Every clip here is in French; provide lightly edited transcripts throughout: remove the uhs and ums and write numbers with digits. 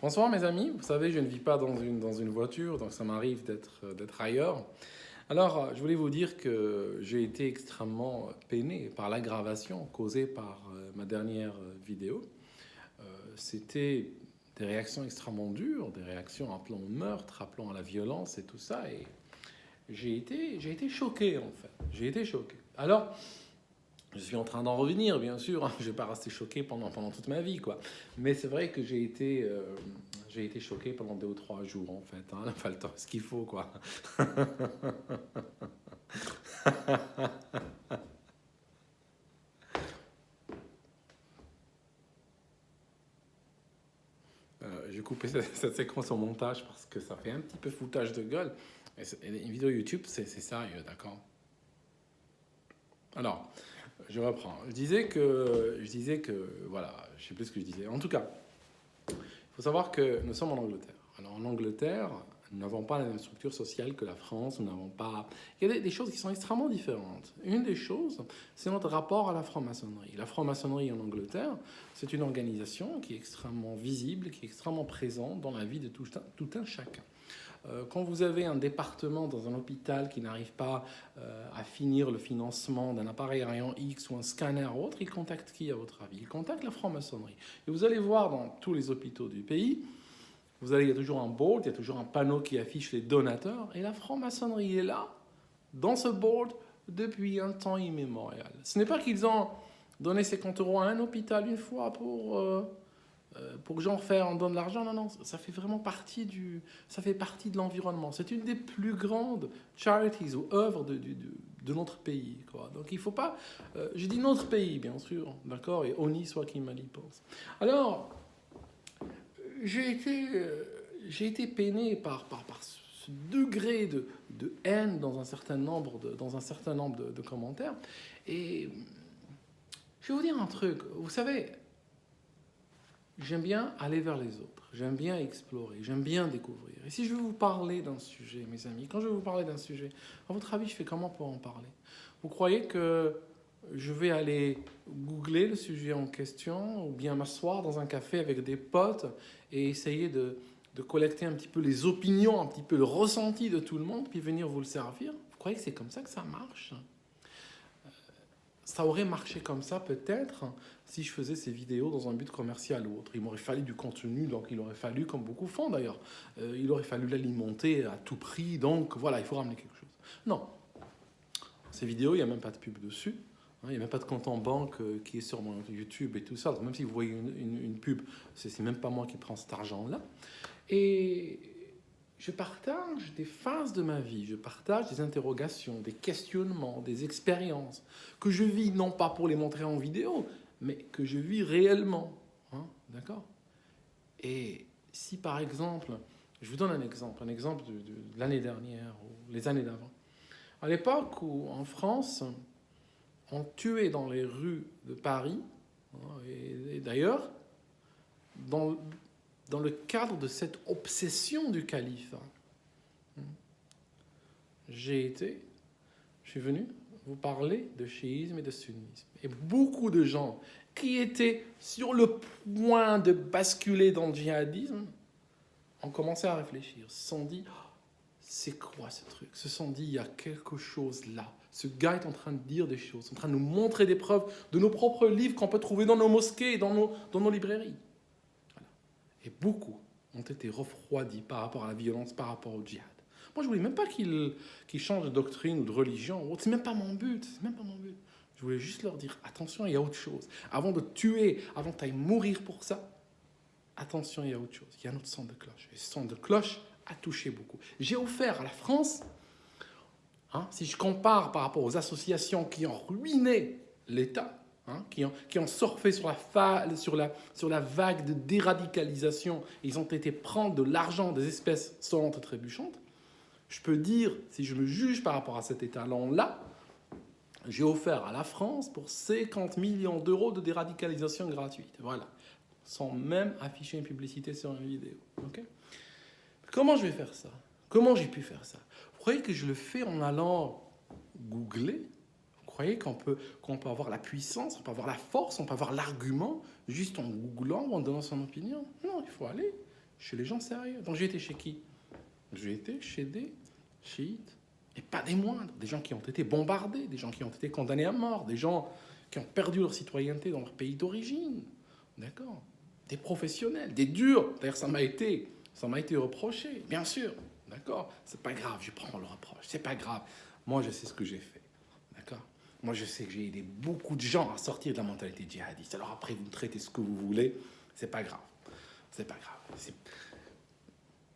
Bonsoir mes amis, vous savez, je ne vis pas dans une voiture, donc ça m'arrive d'être ailleurs. Alors, je voulais vous dire que j'ai été extrêmement peiné par l'aggravation causée par ma dernière vidéo. C'était des réactions extrêmement dures, des réactions appelant au meurtre, appelant à la violence et tout ça, et j'ai été choqué en fait, j'ai été choqué. Alors, je suis en train d'en revenir, bien sûr, hein. Je ne vais pas rester choqué pendant toute ma vie, quoi. Mais c'est vrai que j'ai été choqué pendant 2 ou 3 jours, en fait, hein. Pas le temps, ce qu'il faut, quoi. J'ai coupé cette séquence au montage parce que ça fait un petit peu foutage de gueule. Et une vidéo YouTube, c'est sérieux, d'accord? Alors, je reprends. Je disais que, voilà, je sais plus ce que je disais. En tout cas, il faut savoir que nous sommes en Angleterre. Alors en Angleterre, nous n'avons pas la même structure sociale que la France, nous n'avons pas... Il y a des choses qui sont extrêmement différentes. Une des choses, c'est notre rapport à la franc-maçonnerie. La franc-maçonnerie en Angleterre, c'est une organisation qui est extrêmement visible, qui est extrêmement présente dans la vie de tout un chacun. Quand vous avez un département dans un hôpital qui n'arrive pas à finir le financement d'un appareil rayon X ou un scanner ou autre, il contacte qui à votre avis? Il contacte la franc-maçonnerie. Et vous allez voir dans tous les hôpitaux du pays, il y a toujours un board, il y a toujours un panneau qui affiche les donateurs, et la franc-maçonnerie est là, dans ce board, depuis un temps immémorial. Ce n'est pas qu'ils ont donné 50 euros à un hôpital une fois pour que j'en fasse, on donne de l'argent. Non, non, ça fait vraiment ça fait partie de l'environnement. C'est une des plus grandes charities ou œuvres de notre pays, quoi. Donc il ne faut pas... je dis notre pays, bien sûr, d'accord? Et Oni soit qui mal y pense. Alors, j'ai été, j'ai été peiné par ce degré de haine dans un certain nombre de commentaires. Et je vais vous dire un truc. Vous savez, j'aime bien aller vers les autres. J'aime bien explorer. J'aime bien découvrir. Et si je veux vous parler d'un sujet, mes amis, quand je vais vous parler d'un sujet, à votre avis, je fais comment pour en parler? Vous croyez que je vais aller googler le sujet en question ou bien m'asseoir dans un café avec des potes et essayer de collecter un petit peu les opinions, un petit peu le ressenti de tout le monde, puis venir vous le servir? Vous croyez que c'est comme ça que ça marche? Ça aurait marché comme ça peut-être si je faisais ces vidéos dans un but commercial ou autre. Il m'aurait fallu du contenu, donc il aurait fallu, comme beaucoup font d'ailleurs, il aurait fallu l'alimenter à tout prix, donc voilà, il faut ramener quelque chose. Non, ces vidéos, il n'y a même pas de pub dessus. Il n'y a même pas de compte en banque qui est sur mon YouTube et tout ça. Donc même si vous voyez une pub, c'est même pas moi qui prends cet argent-là. Et je partage des phases de ma vie, je partage des interrogations, des questionnements, des expériences que je vis non pas pour les montrer en vidéo, mais que je vis réellement. Hein, d'accord? Et si par exemple, je vous donne un exemple de l'année dernière ou les années d'avant. À l'époque où en France, on tuait dans les rues de Paris, hein, et d'ailleurs, dans, dans le cadre de cette obsession du califat, je suis venu vous parler de chiisme et de sunnisme. Et beaucoup de gens qui étaient sur le point de basculer dans le djihadisme ont commencé à réfléchir, se sont dit, oh, c'est quoi ce truc? Se sont dit, il y a quelque chose là. Ce gars est en train de dire des choses, en train de nous montrer des preuves de nos propres livres qu'on peut trouver dans nos mosquées et dans nos librairies. Voilà. Et beaucoup ont été refroidis par rapport à la violence, par rapport au djihad. Moi, je voulais même pas qu'ils changent de doctrine ou de religion. C'est même pas mon but. C'est même pas mon but. Je voulais juste leur dire, attention, il y a autre chose. Avant de tuer, avant que tu ailles mourir pour ça, attention, il y a autre chose. Il y a notre son de cloche. Et ce son de cloche a touché beaucoup. J'ai offert à la France, hein, si je compare par rapport aux associations qui ont ruiné l'État, hein, qui ont surfé sur la vague de déradicalisation, ils ont été prendre de l'argent des espèces sonnantes et trébuchantes. Je peux dire, si je me juge par rapport à cet étalon-là, j'ai offert à la France pour 50 millions d'euros de déradicalisation gratuite. Voilà. Sans même afficher une publicité sur une vidéo. Okay? Comment je vais faire ça? Comment j'ai pu faire ça? Vous croyez que je le fais en allant googler? Vous croyez qu'on peut avoir la puissance, on peut avoir la force, on peut avoir l'argument juste en googlant ou en donnant son opinion? Non, il faut aller chez les gens sérieux. Donc j'ai été chez qui? J'ai été chez des chiites, et pas des moindres, des gens qui ont été bombardés, des gens qui ont été condamnés à mort, des gens qui ont perdu leur citoyenneté dans leur pays d'origine, d'accord? Des professionnels, des durs. D'ailleurs, ça m'a été reproché, bien sûr, d'accord? C'est pas grave, je prends le reproche, c'est pas grave. Moi, je sais ce que j'ai fait, d'accord? Moi, je sais que j'ai aidé beaucoup de gens à sortir de la mentalité djihadiste. Alors après, vous me traitez ce que vous voulez, c'est pas grave, c'est pas grave.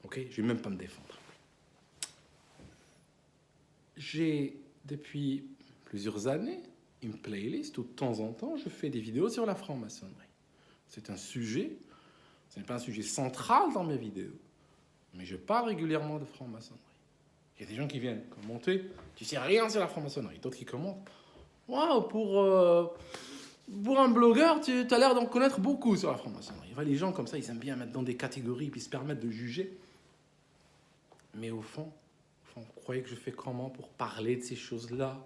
Ok, je vais même pas me défendre. J'ai, depuis plusieurs années, une playlist où de temps en temps, je fais des vidéos sur la franc-maçonnerie. C'est un sujet, ce n'est pas un sujet central dans mes vidéos, mais je parle régulièrement de franc-maçonnerie. Il y a des gens qui viennent commenter, tu sais rien sur la franc-maçonnerie. D'autres qui commentent, waouh, pour un blogueur, tu as l'air d'en connaître beaucoup sur la franc-maçonnerie. Enfin, les gens comme ça, ils aiment bien mettre dans des catégories, puis se permettre de juger. Mais au fond, vous croyez que je fais comment pour parler de ces choses-là?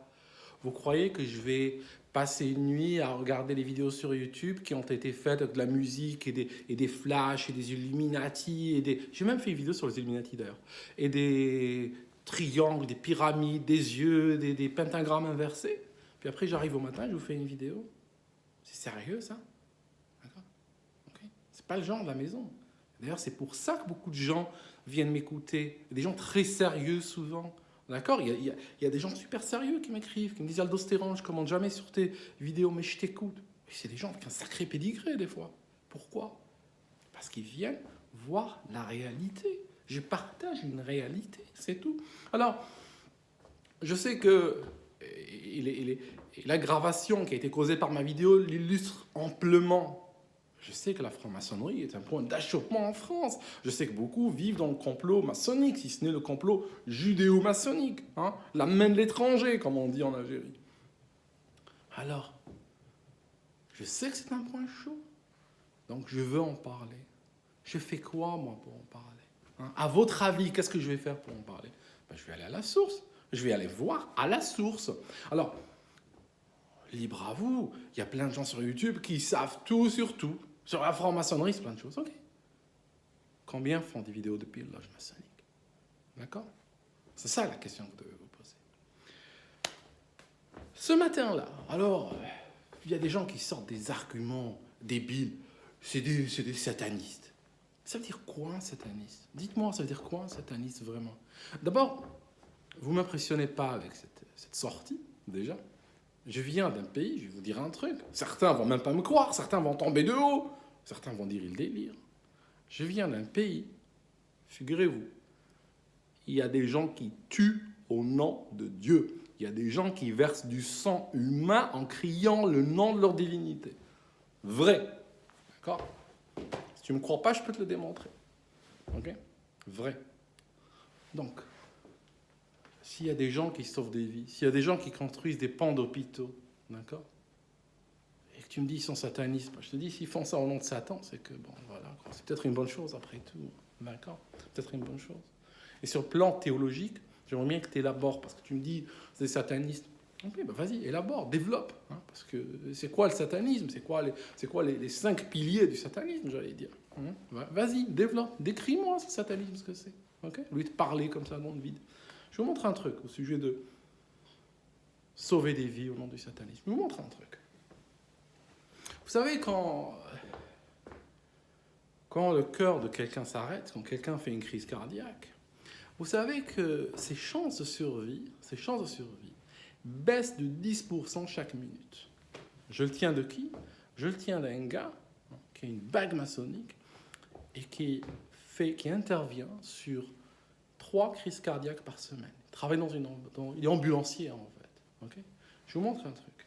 Vous croyez que je vais passer une nuit à regarder les vidéos sur YouTube qui ont été faites avec de la musique et des flashs et des Illuminati J'ai même fait une vidéo sur les Illuminati d'ailleurs. Et des triangles, des pyramides, des yeux, des pentagrammes inversés. Puis après, j'arrive au matin, je vous fais une vidéo. C'est sérieux, ça? D'accord? Okay. C'est pas le genre de la maison. D'ailleurs, c'est pour ça que beaucoup de gens viennent m'écouter. Des gens très sérieux, souvent. D'accord? Il y a des gens super sérieux qui m'écrivent, qui me disent Aldostéran, je commande jamais sur tes vidéos, mais je t'écoute. Et c'est des gens avec un sacré pédigré, des fois. Pourquoi? Parce qu'ils viennent voir la réalité. Je partage une réalité, c'est tout. Alors, je sais que l'aggravation qui a été causée par ma vidéo l'illustre amplement. Je sais que la franc-maçonnerie est un point d'achoppement en France. Je sais que beaucoup vivent dans le complot maçonnique, si ce n'est le complot judéo-maçonnique. Hein, la main de l'étranger, comme on dit en Algérie. Alors, je sais que c'est un point chaud. Donc, je veux en parler. Je fais quoi, moi, pour en parler? Hein, à votre avis, qu'est-ce que je vais faire pour en parler? Ben, je vais aller à la source. Je vais aller voir à la source. Alors, libre à vous. Il y a plein de gens sur YouTube qui savent tout sur tout. Sur la franc-maçonnerie, c'est plein de choses. Ok. Combien font des vidéos de pilotage maçonnique? D'accord? C'est ça la question que vous devez vous poser. Ce matin-là, alors, il y a des gens qui sortent des arguments débiles. C'est des satanistes. Ça veut dire quoi un sataniste? Dites-moi, ça veut dire quoi un sataniste vraiment? D'abord, vous ne m'impressionnez pas avec cette sortie, déjà. Je viens d'un pays, je vais vous dire un truc. Certains vont même pas me croire, certains vont tomber de haut, certains vont dire il délire. Je viens d'un pays, figurez-vous, il y a des gens qui tuent au nom de Dieu. Il y a des gens qui versent du sang humain en criant le nom de leur divinité. Vrai. D'accord? Si tu ne me crois pas, je peux te le démontrer. Ok? Vrai. Donc, s'il y a des gens qui sauvent des vies, s'il y a des gens qui construisent des pans d'hôpitaux, d'accord? Et que tu me dis ils sont satanistes, je te dis s'ils font ça au nom de Satan, c'est que, bon, voilà, c'est peut-être une bonne chose après tout, d'accord? Peut-être une bonne chose. Et sur le plan théologique, j'aimerais bien que tu élabores, parce que tu me dis c'est satanistes. Ok, ben vas-y, élabore, développe, hein, parce que c'est quoi le satanisme? C'est quoi les 5 piliers du satanisme, j'allais dire, hein? Vas-y, développe, décris-moi ce satanisme, ce que c'est. Ok? Au lieu de parler comme ça dans le vide. Je vous montre un truc au sujet de sauver des vies au nom du satanisme. Je vous montre un truc. Vous savez, quand le cœur de quelqu'un s'arrête, quand quelqu'un fait une crise cardiaque, vous savez que ses chances de survie baissent de 10% chaque minute. Je le tiens de qui? Je le tiens d'un gars qui a une bague maçonnique et qui intervient sur 3 crises cardiaques par semaine. Il travaille il est ambulancier, en fait. Okay, je vous montre un truc.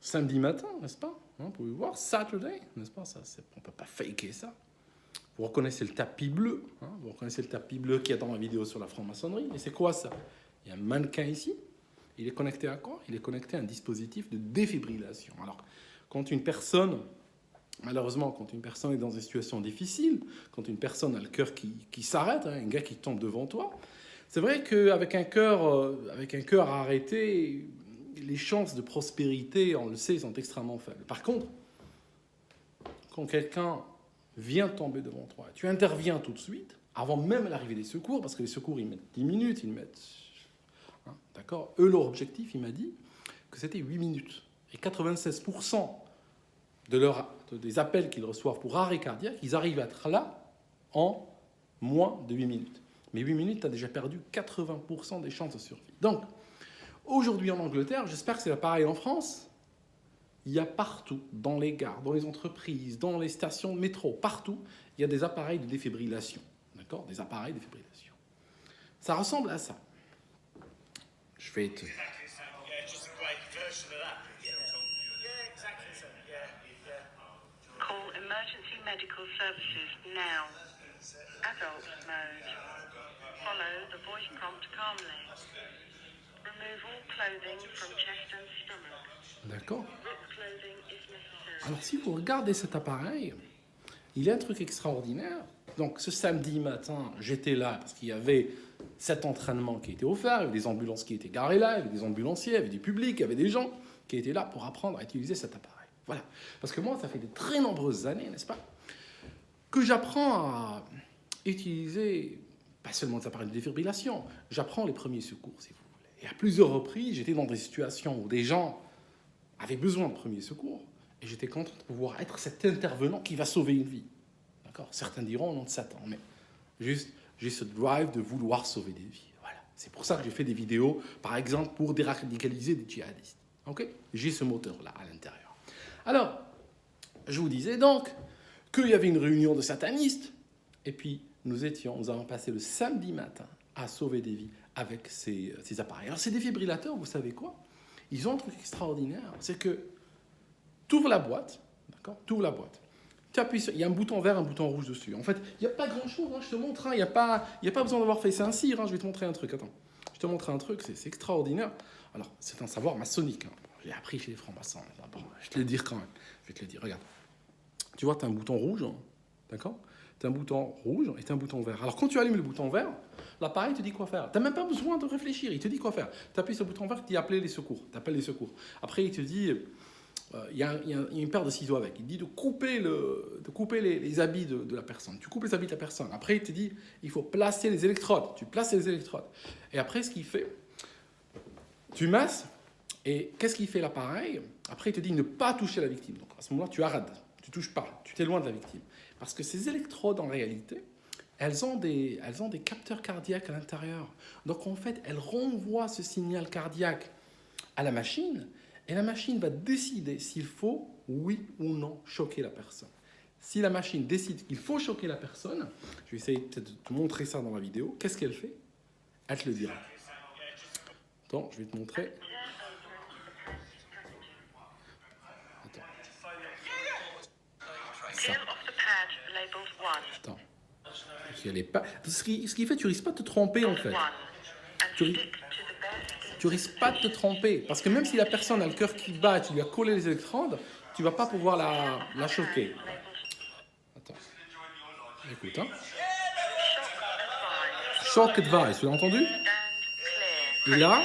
Samedi matin, n'est-ce pas? Vous pouvez voir, Saturday, n'est-ce pas? On ne peut pas faker ça. Vous reconnaissez le tapis bleu. Vous reconnaissez le tapis bleu qu'il y a dans ma vidéo sur la franc-maçonnerie. Et c'est quoi ça? Il y a un mannequin ici. Il est connecté à quoi? Il est connecté à un dispositif de défibrillation. Alors, quand une personne... Malheureusement, quand une personne est dans une situation difficile, quand une personne a le cœur qui s'arrête, un gars qui tombe devant toi, c'est vrai qu'avec un cœur arrêté, les chances de prospérité, on le sait, sont extrêmement faibles. Par contre, quand quelqu'un vient tomber devant toi. Tu interviens tout de suite, avant même l'arrivée des secours, parce que les secours, ils mettent 10 minutes, ils mettent... Hein, d'accord. Eux, leur objectif, il m'a dit que c'était 8 minutes. Et 96% des appels qu'ils reçoivent pour arrêt cardiaque, ils arrivent à être là en moins de 8 minutes. Mais 8 minutes, tu as déjà perdu 80% des chances de survie. Donc, aujourd'hui en Angleterre, j'espère que c'est pareil en France, il y a partout, dans les gares, dans les entreprises, dans les stations de métro, partout, il y a des appareils de défibrillation. D'accord? Des appareils de défibrillation. Ça ressemble à ça. Je vais te... Call emergency medical services now. Adult mode. Follow the voice prompt calmly. Remove all clothing from chest and stomach. D'accord? Rip clothing if necessary. Alors, si vous regardez cet appareil, il y a un truc extraordinaire. Donc, ce samedi matin, j'étais là parce qu'il y avait cet entraînement qui était offert, il y avait des ambulances qui étaient garées là, il y avait des ambulanciers, il y avait du public, il y avait des gens qui étaient là pour apprendre à utiliser cet appareil. Voilà. Parce que moi, ça fait de très nombreuses années, n'est-ce pas, que j'apprends à utiliser, pas seulement des appareils de défibrillation, j'apprends les premiers secours, si vous voulez. Et à plusieurs reprises, j'étais dans des situations où des gens avaient besoin de premiers secours, et j'étais content de pouvoir être cet intervenant qui va sauver une vie. D'accord ? Certains diront non de Satan, mais juste, j'ai ce drive de vouloir sauver des vies. Voilà. C'est pour ça que j'ai fait des vidéos, par exemple, pour déradicaliser des djihadistes. Okay ? J'ai ce moteur-là à l'intérieur. Alors, je vous disais donc qu'il y avait une réunion de satanistes, et puis nous avons passé le samedi matin à sauver des vies avec ces appareils. Alors, ces défibrillateurs, vous savez quoi ? Ils ont un truc extraordinaire, c'est que tu ouvres la boîte, d'accord ? Tu ouvres la boîte. Tu appuies sur, il y a un bouton vert, un bouton rouge dessus. En fait, il n'y a pas grand-chose, hein, je te montre, hein, il n'y a pas besoin d'avoir fait ça un cire, hein, je vais te montrer un truc, attends. Je te montre un truc, c'est extraordinaire. Alors, c'est un savoir maçonnique, hein. Je l'ai appris chez les francs-maçons. Bon, je vais te le dire quand même, je vais te le dire, regarde. Tu vois, tu as un bouton rouge, hein, d'accord ? Tu as un bouton rouge et tu as un bouton vert. Alors, quand tu allumes le bouton vert, l'appareil te dit quoi faire. Tu n'as même pas besoin de réfléchir, il te dit quoi faire. Tu appuies sur le bouton vert, il dit appeler les secours. Tu appelles les secours. Après, il te dit... il y a une paire de ciseaux avec. Il dit de couper les habits de la personne. Tu coupes les habits de la personne. Après, il te dit il faut placer les électrodes. Tu places les électrodes. Et après, ce qu'il fait, tu masses. Et qu'est-ce qu'il fait l'appareil ? Après, il te dit ne pas toucher la victime. Donc, à ce moment-là, tu arrêtes. Tu ne touches pas. Tu t'éloignes de la victime. Parce que ces électrodes, en réalité, elles ont des capteurs cardiaques à l'intérieur. Donc, en fait, elles renvoient ce signal cardiaque à la machine. Et la machine va décider s'il faut, oui ou non, choquer la personne. Si la machine décide qu'il faut choquer la personne, je vais essayer peut-être de te montrer ça dans la vidéo, qu'est-ce qu'elle fait ? Elle te le dira. Attends, je vais te montrer. Attends. Ça. Attends. Ce qui fait, tu risques pas de te tromper en fait. Tu risques pas de te tromper. Parce que même si la personne a le cœur qui bat et tu lui as collé les électrodes, tu vas pas pouvoir la choquer. Attends. Écoute, hein. Shock advice, tu l'as entendu ? Et là.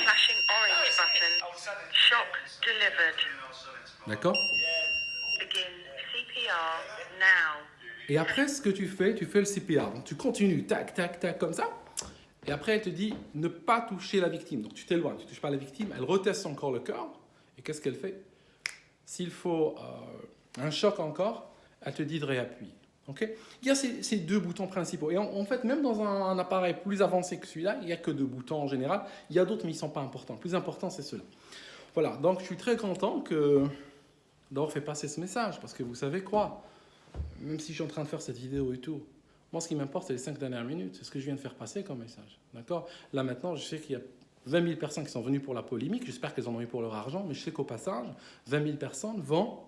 D'accord ? Et après, ce que tu fais le CPR. Donc tu continues, tac, tac, tac, comme ça. Et après, elle te dit ne pas toucher la victime. Donc tu t'éloignes, tu ne touches pas la victime. Elle reteste encore le cœur. Et qu'est-ce qu'elle fait ? S'il faut un choc encore, elle te dit de réappuyer. Okay ? Il y a ces deux boutons principaux. Et en fait, même dans un appareil plus avancé que celui-là, il n'y a que deux boutons en général. Il y a d'autres, mais ils ne sont pas importants. Le plus important, c'est ceux-là. Voilà, donc je suis très content d'avoir fait passer ce message. Parce que vous savez quoi ? Même si je suis en train de faire cette vidéo et tout, moi, ce qui m'importe, c'est les 5 dernières minutes. C'est ce que je viens de faire passer comme message. D'accord ? Là, maintenant, je sais qu'il y a 20 000 personnes qui sont venues pour la polémique. J'espère qu'elles en ont eu pour leur argent. Mais je sais qu'au passage, 20 000 personnes vont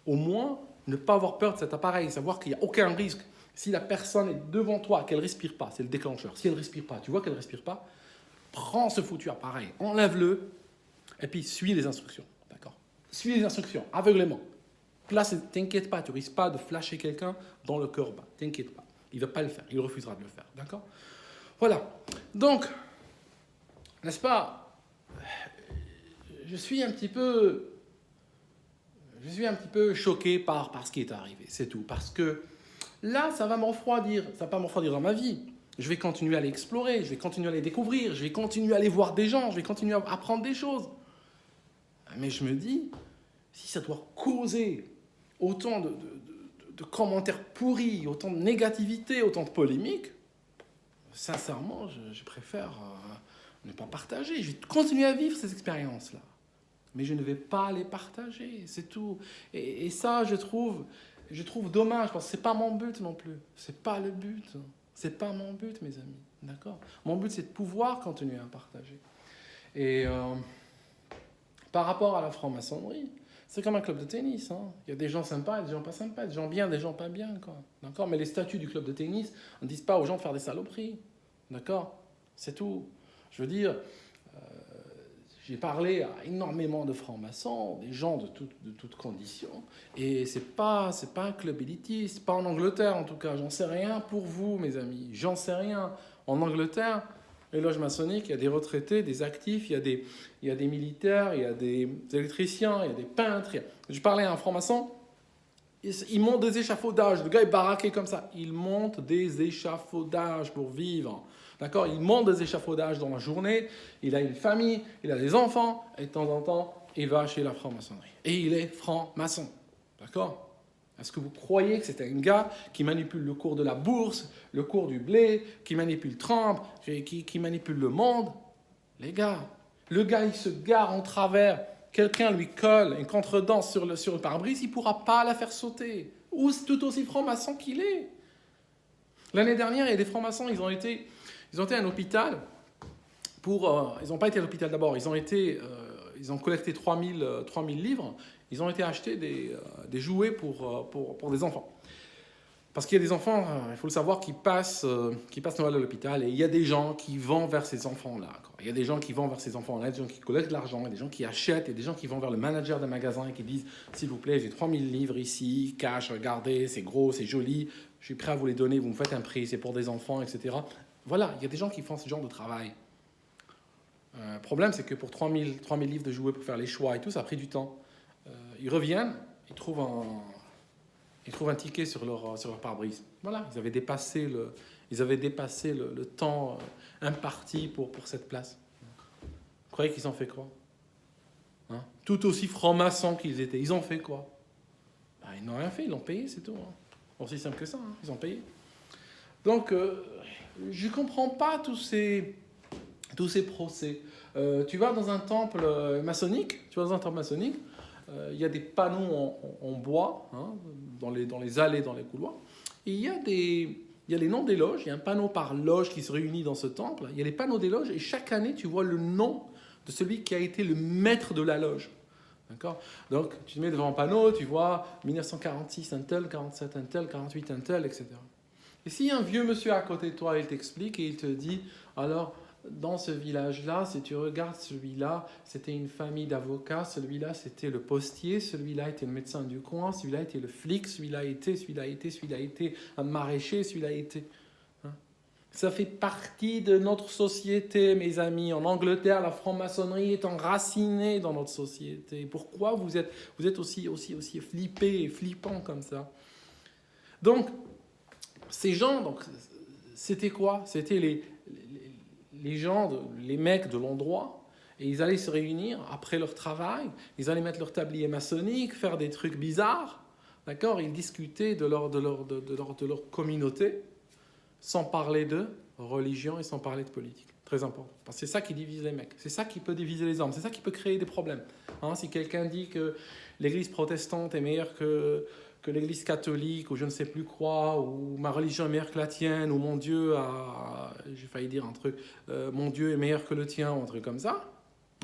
au moins ne pas avoir peur de cet appareil. Savoir qu'il n'y a aucun risque. Si la personne est devant toi, qu'elle ne respire pas, c'est le déclencheur. Si elle ne respire pas, tu vois qu'elle ne respire pas, prends ce foutu appareil, enlève-le et puis suis les instructions. D'accord ? Suis les instructions, aveuglément. Place, t'inquiète pas, tu risques pas de flasher quelqu'un dans le cœur bas. T'inquiète pas. Il ne va pas le faire. Il refusera de le faire. D'accord ? Voilà. Donc, n'est-ce pas ? Je suis un petit peu choqué par ce qui est arrivé. C'est tout. Parce que Là, ça va me refroidir. Ça va pas me refroidir dans ma vie. Je vais continuer à aller explorer, je vais continuer à aller découvrir, je vais continuer à aller voir des gens, je vais continuer à apprendre des choses. Mais je me dis, si ça doit causer autant de commentaires pourris, autant de négativité, autant de polémiques, sincèrement, je préfère ne pas partager. Je vais continuer à vivre ces expériences-là. Mais je ne vais pas les partager, c'est tout. Et ça, je trouve dommage, parce que ce n'est pas mon but non plus. Ce n'est pas le but. C'est pas mon but, mes amis. D'accord ? Mon but, c'est de pouvoir continuer à partager. Et par rapport à la franc-maçonnerie, c'est comme un club de tennis. Hein. Il y a des gens sympas et des gens pas sympas, des gens bien, des gens pas bien. Quoi. D'accord ? Mais les statuts du club de tennis ne disent pas aux gens de faire des saloperies. D'accord ? C'est tout. Je veux dire, j'ai parlé à énormément de francs-maçons, des gens de toutes conditions, et c'est pas un club élitiste, pas en Angleterre en tout cas, j'en sais rien pour vous mes amis, j'en sais rien. En Angleterre, les loges maçonniques, il y a des retraités, des actifs, il y a des militaires, il y a des électriciens, il y a des peintres. Je parlais à un franc-maçon, il monte des échafaudages, le gars est baraqué comme ça, il monte des échafaudages pour vivre. D'accord ? Il monte des échafaudages dans la journée, il a une famille, il a des enfants, et de temps en temps, il va chez la franc-maçonnerie. Et il est franc-maçon. D'accord ? Est-ce que vous croyez que c'est un gars qui manipule le cours de la bourse, le cours du blé, qui manipule Trump, qui manipule le monde ? Les gars, le gars, il se gare en travers, quelqu'un lui colle une contredanse sur le pare-brise, il ne pourra pas la faire sauter. Ou c'est tout aussi franc-maçon qu'il est. L'année dernière, il y a des francs-maçons, ils ont été à un hôpital ils n'ont pas été à l'hôpital d'abord, ils ont collecté 3000 livres, ils ont été acheter des jouets pour des enfants. Parce qu'il y a des enfants, il faut le savoir, qui passent Noël à l'hôpital, et il y a des gens qui vont vers ces enfants-là. Il y a des gens qui vont vers ces enfants-là, des gens qui collectent de l'argent, des gens qui achètent, et des gens qui vont vers le manager d'un magasin et qui disent « S'il vous plaît, j'ai 3000 livres ici, cash, regardez, c'est gros, c'est joli, je suis prêt à vous les donner, vous me faites un prix, c'est pour des enfants, etc. » Voilà, il y a des gens qui font ce genre de travail. Le problème, c'est que pour 3000 livres de jouets pour faire les choix et tout, ça a pris du temps. Ils reviennent, ils trouvent un ticket sur leur pare-brise. Voilà, ils avaient dépassé le temps imparti pour cette place. Vous croyez qu'ils ont fait quoi ? Hein ? Tout aussi francs-maçons qu'ils étaient, ils ont fait quoi ? Ils n'ont rien fait, ils l'ont payé, c'est tout. Hein. Aussi simple que ça, hein, ils ont payé. Donc, je ne comprends pas tous ces procès. Tu vas dans un temple maçonnique, il y a des panneaux en bois, hein, dans les allées, dans les couloirs, et il y a les noms des loges, il y a un panneau par loge qui se réunit dans ce temple, il y a les panneaux des loges, et chaque année, tu vois le nom de celui qui a été le maître de la loge. D'accord ? Donc, tu te mets devant un panneau, tu vois 1946 un tel, 47 un tel, 48 un tel, etc. Et s'il y a un vieux monsieur à côté de toi, il t'explique et il te dit, alors, dans ce village-là, si tu regardes celui-là, c'était une famille d'avocats, celui-là, c'était le postier, celui-là était le médecin du coin, celui-là était le flic, celui-là a été un maraîcher, celui-là a été... Hein? Ça fait partie de notre société, mes amis. En Angleterre, la franc-maçonnerie est enracinée dans notre société. Pourquoi vous êtes aussi flippés et flippants comme ça ? Donc, ces gens, c'était quoi ? C'était les gens, les mecs de l'endroit, et ils allaient se réunir après leur travail, ils allaient mettre leur tablier maçonnique, faire des trucs bizarres, d'accord ? Ils discutaient de leur communauté, sans parler de religion et sans parler de politique. Très important. Parce que c'est ça qui divise les mecs, c'est ça qui peut diviser les hommes, c'est ça qui peut créer des problèmes. Hein, si quelqu'un dit que l'église protestante est meilleure que l'église catholique, ou je ne sais plus quoi, ou ma religion est meilleure que la tienne, ou mon Dieu j'ai failli dire un truc, mon Dieu est meilleur que le tien, ou un truc comme ça,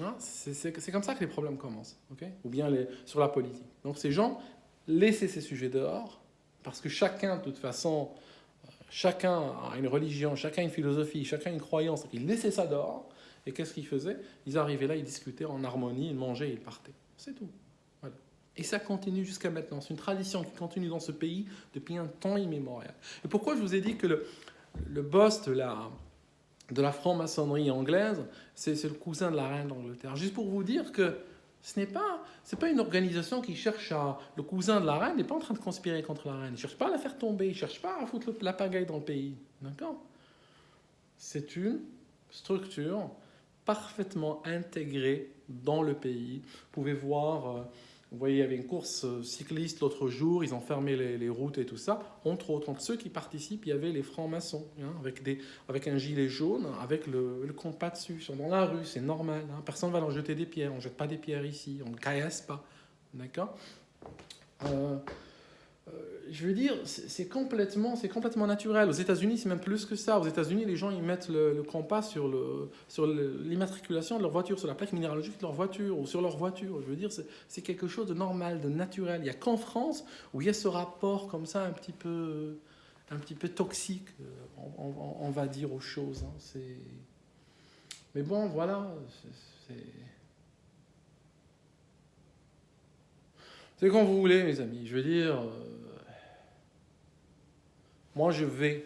hein, c'est comme ça que les problèmes commencent, okay ? Ou bien sur la politique. Donc ces gens, laissez ces sujets dehors, parce que chacun, de toute façon, chacun a une religion, chacun a une philosophie, chacun a une croyance, donc ils laissaient ça dehors, et qu'est-ce qu'ils faisaient ? Ils arrivaient là, ils discutaient en harmonie, ils mangeaient, ils partaient. C'est tout. Voilà. Et ça continue jusqu'à maintenant. C'est une tradition qui continue dans ce pays depuis un temps immémorial. Et pourquoi je vous ai dit que le boss de la franc-maçonnerie anglaise, c'est le cousin de la reine d'Angleterre ? Juste pour vous dire que C'est pas une organisation qui cherche à... Le cousin de la reine n'est pas en train de conspirer contre la reine. Il ne cherche pas à la faire tomber. Il ne cherche pas à foutre la pagaille dans le pays. D'accord? C'est une structure parfaitement intégrée dans le pays. Vous pouvez voir, vous voyez, il y avait une course cycliste l'autre jour, ils ont fermé les routes et tout ça. Entre autres, entre ceux qui participent, il y avait les francs-maçons, hein, avec un gilet jaune, avec le compas dessus. Ils sont dans la rue, c'est normal. Hein. Personne ne va leur jeter des pierres. On ne jette pas des pierres ici, on ne caillasse pas. D'accord? Je veux dire, c'est complètement naturel. Aux États-Unis, c'est même plus que ça. Aux États-Unis, les gens ils mettent le compas sur l'immatriculation de leur voiture, sur la plaque minéralogique de leur voiture ou sur leur voiture. Je veux dire, c'est quelque chose de normal, de naturel. Il n'y a qu'en France où il y a ce rapport comme ça un petit peu toxique, on va dire, aux choses. Hein. Mais bon, voilà. C'est quand vous voulez, mes amis. Je veux dire... Moi, je vais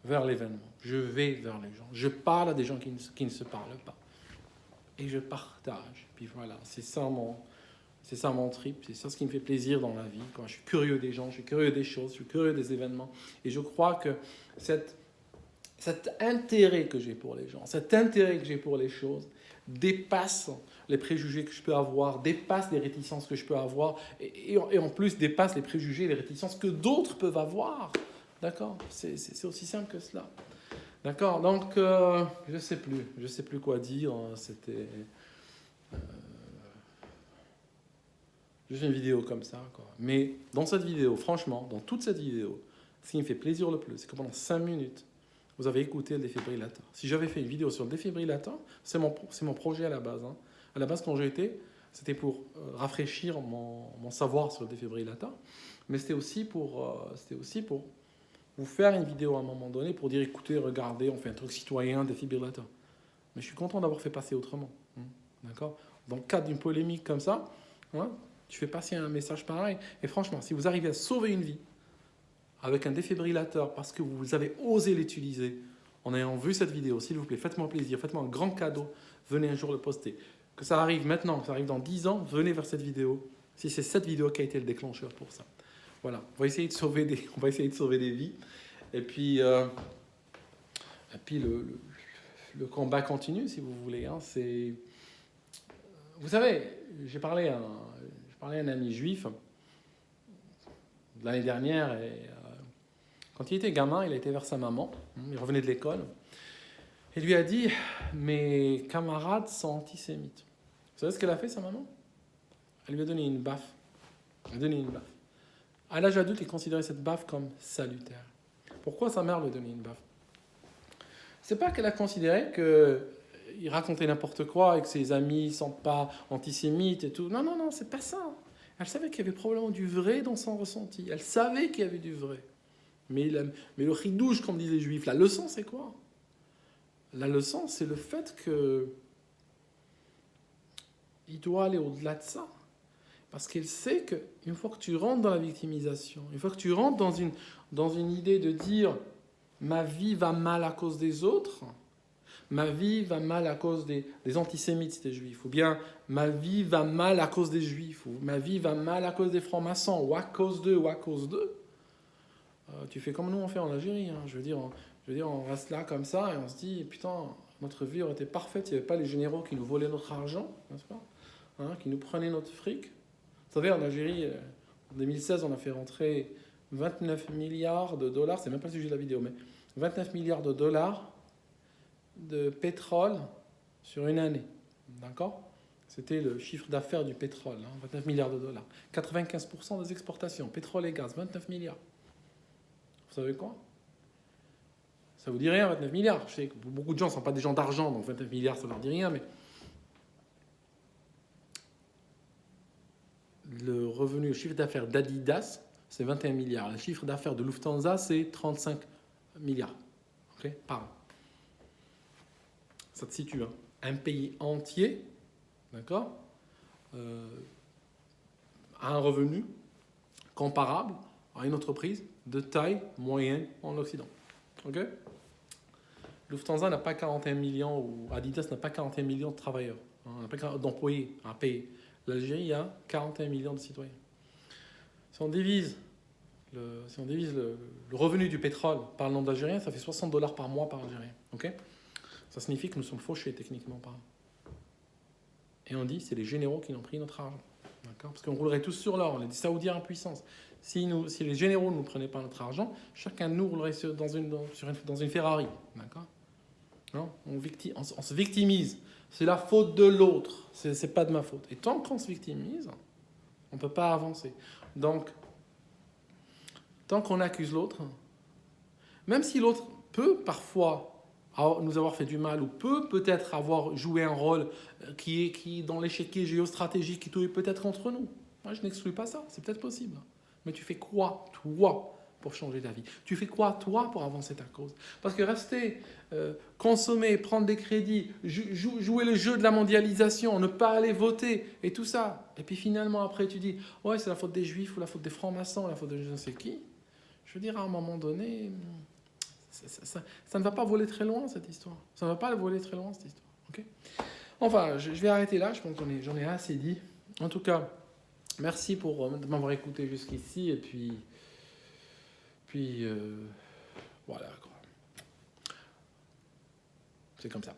vers l'événement. Je vais vers les gens. Je parle à des gens qui ne se parlent pas. Et je partage. Puis voilà, c'est ça mon trip. C'est ça ce qui me fait plaisir dans la vie. Quand je suis curieux des gens, je suis curieux des choses, je suis curieux des événements. Et je crois que cet intérêt que j'ai pour les gens, cet intérêt que j'ai pour les choses, dépasse les préjugés que je peux avoir, dépasse les réticences que je peux avoir, et en plus dépasse les préjugés et les réticences que d'autres peuvent avoir. D'accord? C'est aussi simple que cela. D'accord? Donc, je ne sais plus quoi dire. C'était juste une vidéo comme ça, quoi. Mais dans cette vidéo, franchement, dans toute cette vidéo, ce qui me fait plaisir le plus, c'est que pendant 5 minutes, vous avez écouté le défibrillateur. Si j'avais fait une vidéo sur le défibrillateur, c'est mon projet à la base. Hein. À la base, quand j'étais, c'était pour rafraîchir mon savoir sur le défibrillateur, mais c'était aussi pour vous faire une vidéo à un moment donné pour dire écoutez, regardez, on fait un truc citoyen, défibrillateur. Mais je suis content d'avoir fait passer autrement. D'accord? Dans le cadre d'une polémique comme ça, hein, tu fais passer un message pareil. Et franchement, si vous arrivez à sauver une vie avec un défibrillateur parce que vous avez osé l'utiliser en ayant vu cette vidéo, s'il vous plaît, faites-moi plaisir, faites-moi un grand cadeau, venez un jour le poster. Que ça arrive maintenant, que ça arrive dans 10 ans, venez vers cette vidéo. Si c'est cette vidéo qui a été le déclencheur pour ça. Voilà, on va essayer de sauver des vies. Et puis le combat continue, si vous voulez. Hein. Vous savez, j'ai parlé à un ami juif l'année dernière. Et, quand il était gamin, il a été vers sa maman. Il revenait de l'école. Et lui a dit « Mes camarades sont antisémites. » Vous savez ce qu'elle a fait, sa maman? Elle lui a donné une baffe. À l'âge adulte, il considérait cette baffe comme salutaire. Pourquoi sa mère lui a donné une baffe? C'est pas qu'elle a considéré qu'il racontait n'importe quoi et que ses amis ne sont pas antisémites et tout. Non, c'est pas ça. Elle savait qu'il y avait probablement du vrai dans son ressenti. Elle savait qu'il y avait du vrai. Mais le ridouche, comme disent les juifs, la leçon, c'est quoi? La leçon, c'est le fait qu'il doit aller au-delà de ça. Parce qu'elle sait qu'une fois que tu rentres dans la victimisation, une fois que tu rentres dans une idée de dire « ma vie va mal à cause des autres », ma vie va mal à cause des antisémites, des juifs, ou bien ma vie va mal à cause des juifs, ou ma vie va mal à cause des francs-maçons, ou à cause d'eux, tu fais comme nous on fait en Algérie. Hein. Je veux dire, on reste là comme ça et on se dit « putain, notre vie aurait été parfaite, il n'y avait pas les généraux qui nous volaient notre argent, n'est-ce pas, hein, qui nous prenaient notre fric. » Vous savez, en Algérie, en 2016, on a fait rentrer 29 milliards de dollars, c'est même pas le sujet de la vidéo, mais 29 milliards de dollars de pétrole sur une année. D'accord? C'était le chiffre d'affaires du pétrole, 29 milliards de dollars. 95% des exportations, pétrole et gaz, 29 milliards. Vous savez quoi? Ça vous dit rien, 29 milliards. Je sais que beaucoup de gens ne sont pas des gens d'argent, donc 29 milliards, ça ne leur dit rien, mais le chiffre d'affaires d'Adidas, c'est 21 milliards. Le chiffre d'affaires de Lufthansa, c'est 35 milliards. Okay, par an. Ça te situe. Hein. Un pays entier, d'accord, a un revenu comparable à une entreprise de taille moyenne en Occident. Okay? Lufthansa n'a pas 41 millions, ou Adidas n'a pas 41 millions de travailleurs, hein, n'a pas d'employés à payer. L'Algérie a 41 millions de citoyens. Si on divise le revenu du pétrole par le nombre d'Algériens, ça fait $60 par mois par Algérien. Okay, ça signifie que nous sommes fauchés techniquement parlant. Et on dit c'est les généraux qui ont pris notre argent. D'accord, parce qu'on roulerait tous sur l'or, les Saoudiens en puissance. Si les généraux ne nous prenaient pas notre argent, chacun de nous roulerait dans une Ferrari. D'accord, non, on se victimise. C'est la faute de l'autre. C'est pas de ma faute. Et tant qu'on se victimise, on ne peut pas avancer. Donc, tant qu'on accuse l'autre, même si l'autre peut parfois nous avoir fait du mal ou peut-être avoir joué un rôle qui dans l'échiquier géostratégique qui est peut-être entre nous. Moi, je n'exclus pas ça. C'est peut-être possible. Mais tu fais quoi, toi, pour changer ta vie? Tu fais quoi, toi, pour avancer ta cause? Parce que rester, consommer, prendre des crédits, jouer le jeu de la mondialisation, ne pas aller voter et tout ça. Et puis finalement, après, tu dis, ouais, c'est la faute des Juifs ou la faute des francs-maçons, la faute de je ne sais qui. Je veux dire, à un moment donné, ça ne va pas voler très loin, cette histoire. Ça ne va pas voler très loin, cette histoire. Okay, enfin, je vais arrêter là. Je pense que j'en ai assez dit. En tout cas, merci de m'avoir écouté jusqu'ici. Et puis voilà, quoi. C'est comme ça.